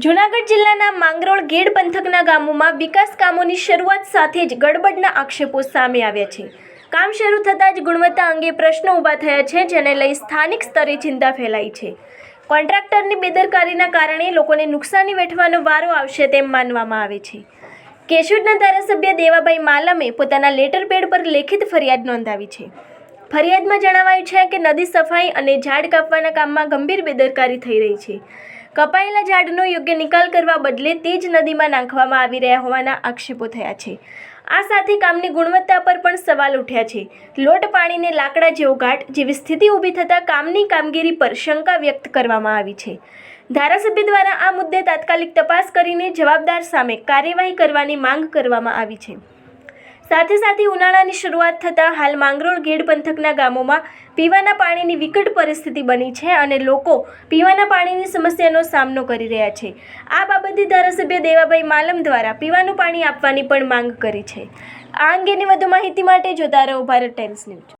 જૂનાગઢ જિલ્લાના માંગરોળ ગેડ પંથકના ગામોમાં વિકાસ કામોની શરૂઆત સાથે જ ગડબડના આક્ષેપો સામે આવ્યા છે। કામ શરૂ થતાં જ ગુણવત્તા અંગે પ્રશ્નો ઊભા થયા છે, જેને લઈ સ્થાનિક સ્તરે ચિંતા ફેલાઈ છે। કોન્ટ્રાક્ટરની બેદરકારીના કારણે લોકોને નુકસાની વેઠવાનો વારો આવશે તેમ માનવામાં આવે છે। કેશોદના ધારાસભ્ય દેવાભાઈ માલમે પોતાના લેટર પેડ પર લેખિત ફરિયાદ નોંધાવી છે। ફરિયાદમાં જણાવાયું છે કે નદી સફાઈ અને ઝાડ કાપવાના કામમાં ગંભીર બેદરકારી થઈ રહી છે। કપાયેલા ઝાડનો યોગ્ય નિકાલ કરવા બદલે તે જ નદીમાં નાખવામાં આવી રહ્યા હોવાના આક્ષેપો થયા છે। આ સાથે કામની ગુણવત્તા પર પણ સવાલ ઉઠ્યા છે। લોટ પાણીને લાકડા જેવો ઘાટ જેવી સ્થિતિ ઊભી થતાં કામની કામગીરી પર શંકા વ્યક્ત કરવામાં આવી છે। ધારાસભ્ય દ્વારા આ મુદ્દે તાત્કાલિક તપાસ કરીને જવાબદાર સામે કાર્યવાહી કરવાની માંગ કરવામાં આવી છે। સાથે ઉનાળાની શરૂઆત થતાં હાલ માંગરોળ ગેડ પંથકના ગામોમાં પીવાના પાણીની વિકટ પરિસ્થિતિ બની છે અને લોકો પીવાના પાણીની સમસ્યાનો સામનો કરી રહ્યા છે। આ બાબતે ધારાસભ્ય દેવાભાઈ માલમ દ્વારા પીવાનું પાણી આપવાની પણ માંગ કરી છે। આ અંગેની વધુ માહિતી માટે જોતા રહો ભારત ટાઈમ્સ ન્યૂઝ।